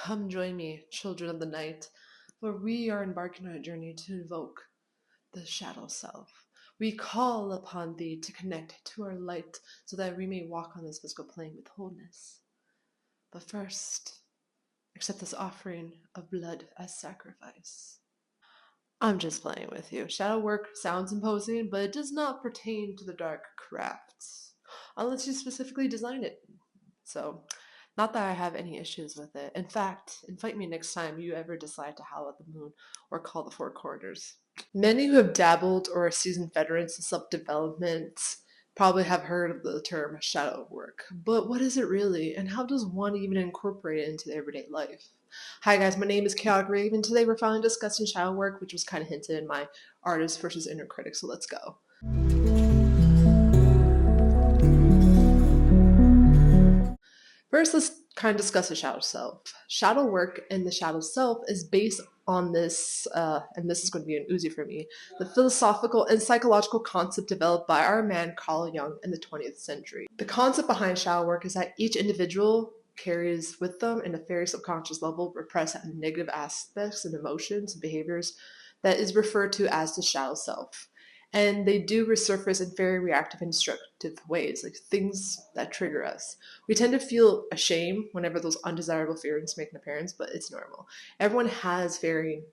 Come join me, children of the night, for we are embarking on a journey to invoke the shadow self. We call upon thee to connect to our light so that we may walk on this physical plane with wholeness. But first, accept this offering of blood as sacrifice. I'm just playing with you. Shadow work sounds imposing, but it does not pertain to the dark crafts, unless you specifically design it. So, not that I have any issues with it. In fact, invite me next time you ever decide to howl at the moon or call the four corners. Many who have dabbled or are seasoned veterans in self-development probably have heard of the term shadow work. But what is it really, and how does one even incorporate it into their everyday life? Hi guys, my name is Chaotic Rave, and today we're finally discussing shadow work, which was kind of hinted in my artist versus inner critic, so let's go. First, let's kind of discuss the shadow self. Shadow work and the shadow self is based on this, and this is going to be an Uzi for me, the philosophical and psychological concept developed by our man Carl Jung in the 20th century. The concept behind shadow work is that each individual carries with them in a very subconscious level repressed negative aspects and emotions and behaviors that is referred to as the shadow self. And they do resurface in very reactive and destructive ways, like things that trigger us. We tend to feel ashamed whenever those undesirable feelings make an appearance, but it's normal. Everyone has varying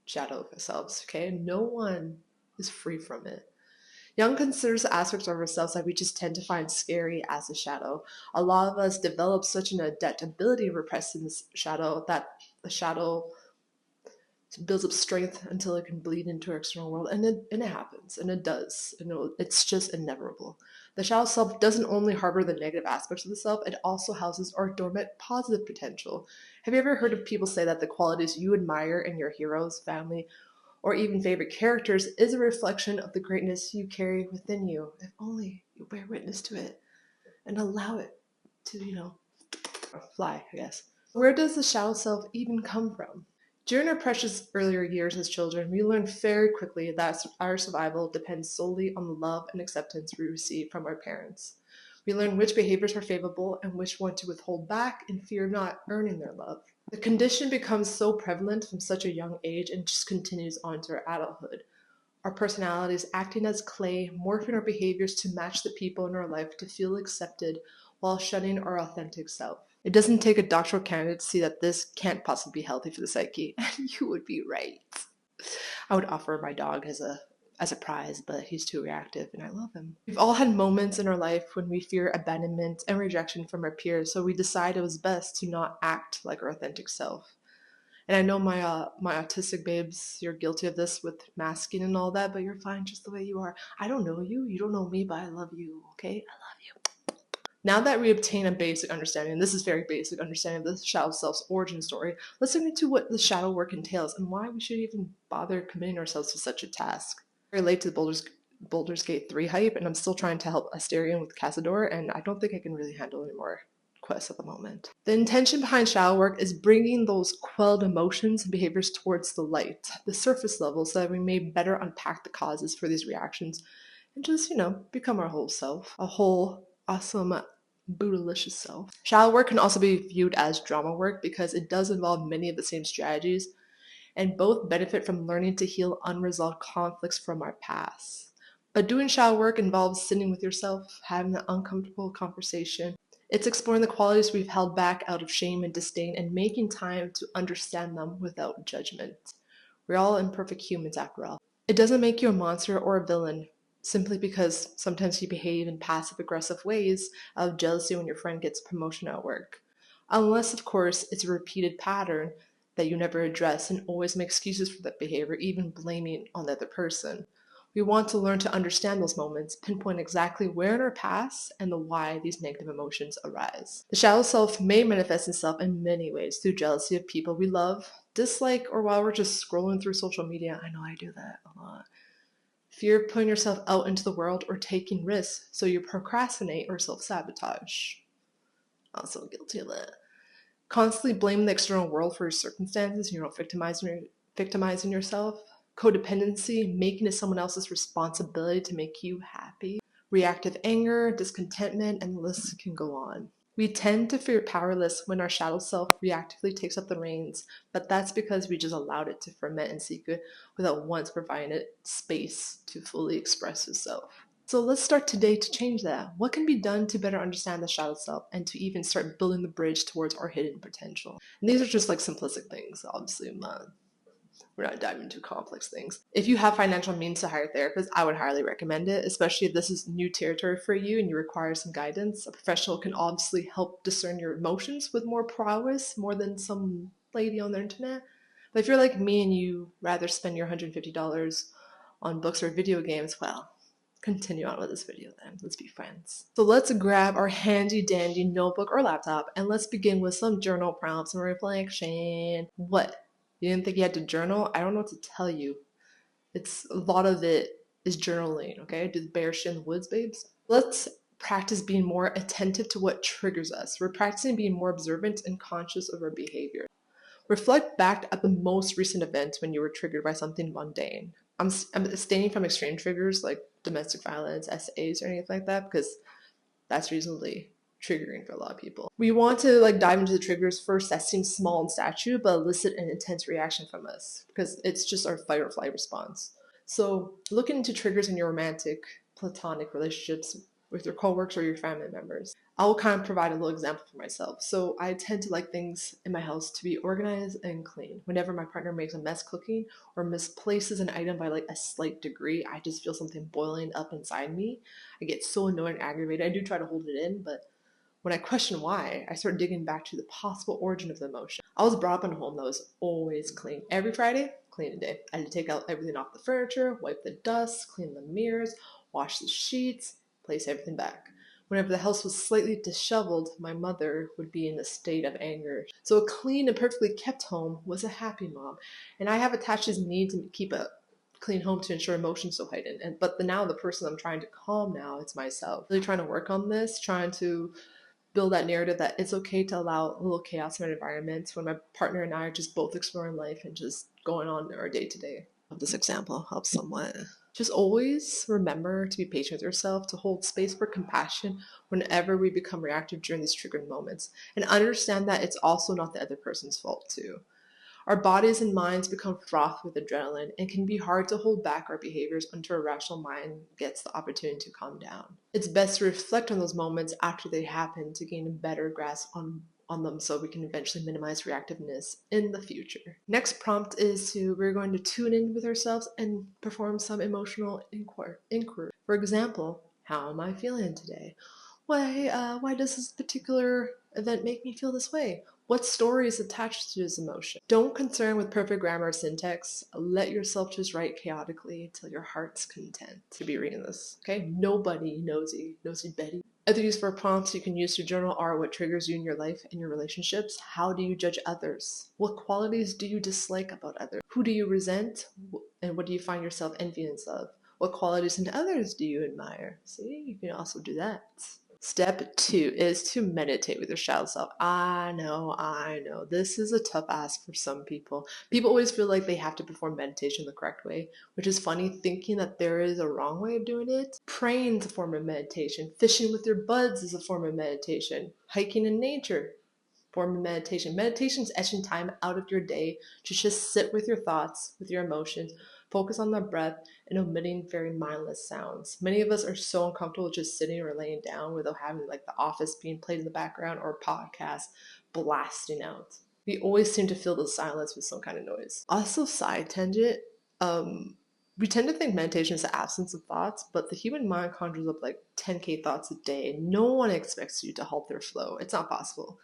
shadow selves, okay? No one is free from it. Jung considers aspects of ourselves that we just tend to find scary as a shadow. A lot of us develop such an adept ability of repressing this shadow that the shadow builds up strength until it can bleed into our external world, and it happens, and it does, and it's just inevitable. The shadow self doesn't only harbor the negative aspects of the self, it also houses our dormant positive potential. Have you ever heard of people say that the qualities you admire in your heroes, family, or even favorite characters is a reflection of the greatness you carry within you? If only you bear witness to it and allow it to, fly, I guess. Where does the shadow self even come from? During our precious earlier years as children, we learn very quickly that our survival depends solely on the love and acceptance we receive from our parents. We learn which behaviors are favorable and which one to withhold back in fear of not earning their love. The condition becomes so prevalent from such a young age and just continues on to our adulthood. Our personalities acting as clay, morphing our behaviors to match the people in our life to feel accepted while shunning our authentic self. It doesn't take a doctoral candidate to see that this can't possibly be healthy for the psyche, and you would be right. I would offer my dog as a prize, but he's too reactive and I love him. We've all had moments in our life when we fear abandonment and rejection from our peers, so we decide it was best to not act like our authentic self. And I know my autistic babes, you're guilty of this with masking and all that, but you're fine just the way you are. I don't know you, you don't know me, but I love you, okay? I love you. Now that we obtain a basic understanding, and this is very basic understanding of the shadow self's origin story, let's look into what the shadow work entails and why we should even bother committing ourselves to such a task. I relate to the Baldur's Gate 3 hype, and I'm still trying to help Asterion with Cazador, and I don't think I can really handle any more quests at the moment. The intention behind shadow work is bringing those quelled emotions and behaviors towards the light, the surface level, so that we may better unpack the causes for these reactions and just, become our whole self, a whole awesome bootylicious self. Shadow work can also be viewed as drama work because it does involve many of the same strategies, and both benefit from learning to heal unresolved conflicts from our past. But doing shadow work involves sitting with yourself, having an uncomfortable conversation. It's exploring the qualities we've held back out of shame and disdain and making time to understand them without judgment. We're all imperfect humans after all. It doesn't make you a monster or a villain simply because sometimes you behave in passive-aggressive ways out of jealousy when your friend gets a promotion at work. Unless, of course, it's a repeated pattern that you never address and always make excuses for that behavior, even blaming on the other person. We want to learn to understand those moments, pinpoint exactly where in our past and the why these negative emotions arise. The shadow self may manifest itself in many ways through jealousy of people we love, dislike, or while we're just scrolling through social media. I know I do that a lot. Fear of putting yourself out into the world or taking risks, so you procrastinate or self-sabotage. Also guilty of that. Constantly blaming the external world for your circumstances, victimizing yourself. Codependency, making it someone else's responsibility to make you happy. Reactive anger, discontentment, and the list can go on. We tend to feel powerless when our shadow self reactively takes up the reins, but that's because we just allowed it to ferment in secret without once providing it space to fully express itself. So let's start today to change that. What can be done to better understand the shadow self and to even start building the bridge towards our hidden potential? And these are just like simplistic things, obviously. We're not diving into complex things. If you have financial means to hire a therapist, I would highly recommend it, especially if this is new territory for you and you require some guidance. A professional can obviously help discern your emotions with more prowess, more than some lady on the internet. But if you're like me and you rather spend your $150 on books or video games, well, continue on with this video then. Let's be friends. So let's grab our handy dandy notebook or laptop and let's begin with some journal prompts and reflection. What? You didn't think you had to journal? I don't know what to tell you. It's a lot of it is journaling, okay? Do the bear shit in the woods, babes? Let's practice being more attentive to what triggers us. We're practicing being more observant and conscious of our behavior. Reflect back at the most recent event when you were triggered by something mundane. I'm abstaining from extreme triggers like domestic violence, SAs, or anything like that because that's reasonably triggering for a lot of people. We want to like dive into the triggers first that seem small in stature but elicit an intense reaction from us because it's just our fight or flight response. So looking into triggers in your romantic, platonic relationships with your coworkers or your family members. I'll kind of provide a little example for myself. So I tend to like things in my house to be organized and clean. Whenever my partner makes a mess cooking or misplaces an item by like a slight degree, I just feel something boiling up inside me. I get so annoyed and aggravated. I do try to hold it in, but when I question why, I start digging back to the possible origin of the emotion. I was brought up in a home that was always clean. Every Friday, cleaning day. I had to take out everything off the furniture, wipe the dust, clean the mirrors, wash the sheets, place everything back. Whenever the house was slightly disheveled, my mother would be in a state of anger. So a clean and perfectly kept home was a happy mom. And I have attached this need to keep a clean home to ensure emotions so heightened. But now the person I'm trying to calm now, it's myself. Really trying to work on this, trying to build that narrative that it's okay to allow a little chaos in an environment when my partner and I are just both exploring life and just going on our day to day. This example helps somewhat. Just always remember to be patient with yourself, to hold space for compassion whenever we become reactive during these triggering moments, and understand that it's also not the other person's fault too. Our bodies and minds become frothed with adrenaline and can be hard to hold back our behaviors until a rational mind gets the opportunity to calm down. It's best to reflect on those moments after they happen to gain a better grasp on them so we can eventually minimize reactiveness in the future. Next prompt is we're going to tune in with ourselves and perform some emotional inquiry. For example, how am I feeling today? Why does this particular event make me feel this way? What story is attached to this emotion? Don't concern with perfect grammar or syntax. Let yourself just write chaotically till your heart's content to be reading this. Okay? Nobody nosy Betty. Other useful prompts you can use to journal are what triggers you in your life and your relationships. How do you judge others? What qualities do you dislike about others? Who do you resent? And what do you find yourself envious of? What qualities in others do you admire? See, you can also do that. Step 2 is to meditate with your shadow self. I know. This is a tough ask for some people. People always feel like they have to perform meditation the correct way, which is funny thinking that there is a wrong way of doing it. Praying is a form of meditation. Fishing with your buds is a form of meditation. Hiking in nature, form of meditation. Meditation is etching time out of your day to just sit with your thoughts, with your emotions, focus on the breath, and omitting very mindless sounds. Many of us are so uncomfortable just sitting or laying down without having like The Office being played in the background or a podcast blasting out. We always seem to fill the silence with some kind of noise. Also, side tangent, we tend to think meditation is the absence of thoughts, but the human mind conjures up like 10K thoughts a day. No one expects you to halt their flow. It's not possible.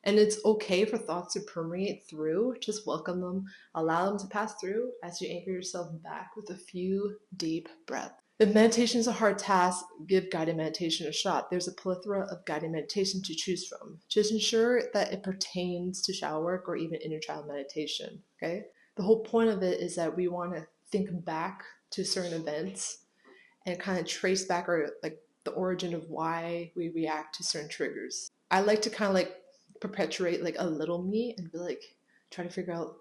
And it's okay for thoughts to permeate through. Just welcome them, allow them to pass through as you anchor yourself back with a few deep breaths. If meditation is a hard task, give guided meditation a shot. There's a plethora of guided meditation to choose from. Just ensure that it pertains to shadow work or even inner child meditation. Okay? The whole point of it is that we want to think back to certain events and kind of trace back the origin of why we react to certain triggers. I like to kind of like perpetuate like a little me and be like try to figure out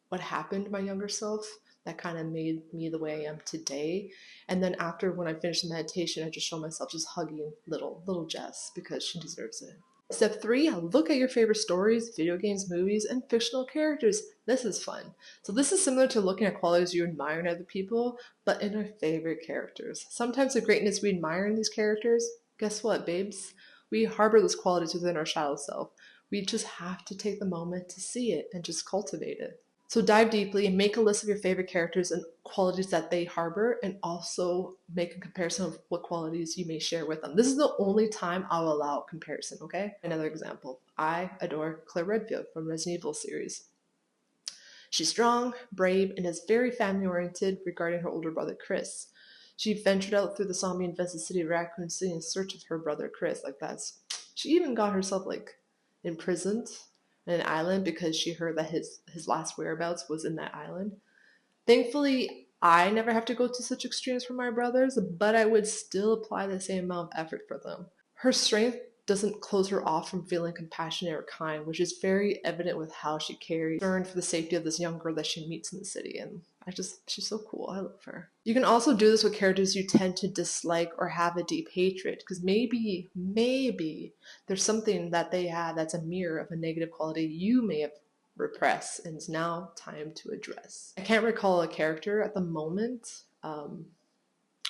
what happened to my younger self that kind of made me the way I am today. And then after when I finish the meditation, I just show myself just hugging little Jess because she deserves it. Step 3, look at your favorite stories, video games, movies, and fictional characters. This is fun. So this is similar to looking at qualities you admire in other people, but in our favorite characters. Sometimes the greatness we admire in these characters, guess what, babes? We harbor those qualities within our shadow self. We just have to take the moment to see it and just cultivate it. So dive deeply and make a list of your favorite characters and qualities that they harbor, and also make a comparison of what qualities you may share with them. This is the only time I'll allow comparison, okay? Another example. I adore Claire Redfield from Resident Evil series. She's strong, brave, and is very family oriented regarding her older brother Chris. She ventured out through the zombie infested city of Raccoon City in search of her brother Chris. Like that's she even got herself like imprisoned in an island because she heard that his last whereabouts was in that island. Thankfully, I never have to go to such extremes for my brothers, but I would still apply the same amount of effort for them. Her strength doesn't close her off from feeling compassionate or kind, which is very evident with how she carries concern for the safety of this young girl that she meets in the city. And she's so cool. I love her. You can also do this with characters you tend to dislike or have a deep hatred, because maybe there's something that they have that's a mirror of a negative quality you may have repressed, and it's now time to address. I can't recall a character at the moment,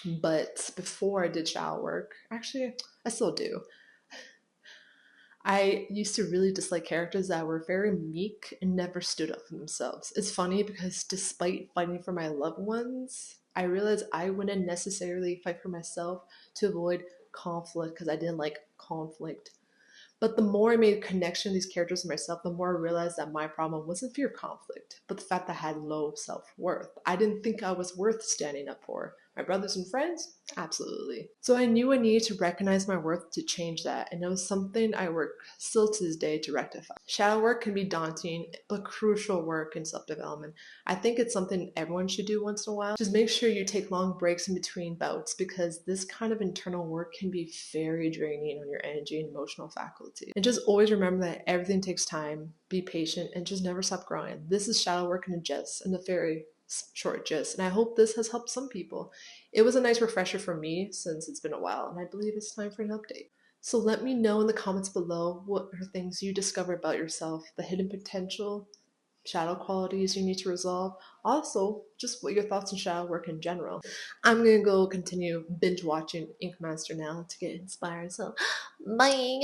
but before I did shadow work, actually, I still do. I used to really dislike characters that were very meek and never stood up for themselves. It's funny because despite fighting for my loved ones, I realized I wouldn't necessarily fight for myself to avoid conflict because I didn't like conflict. But the more I made a connection with these characters and myself, the more I realized that my problem wasn't fear of conflict, but the fact that I had low self-worth. I didn't think I was worth standing up for. My brothers and friends? Absolutely. So I knew I needed to recognize my worth to change that, and it was something I work still to this day to rectify. Shadow work can be daunting, but crucial work in self-development. I think it's something everyone should do once in a while. Just make sure you take long breaks in between bouts, because this kind of internal work can be very draining on your energy and emotional faculty. And just always remember that everything takes time, be patient, and just never stop growing. This is shadow work in a gist, in a very short gist, and I hope this has helped some people. It was a nice refresher for me since it's been a while, and I believe it's time for an update. So let me know in the comments below what are things you discover about yourself, the hidden potential, shadow qualities you need to resolve. Also, just what your thoughts on shadow work in general. I'm gonna go continue binge watching Ink Master now to get inspired, so bye!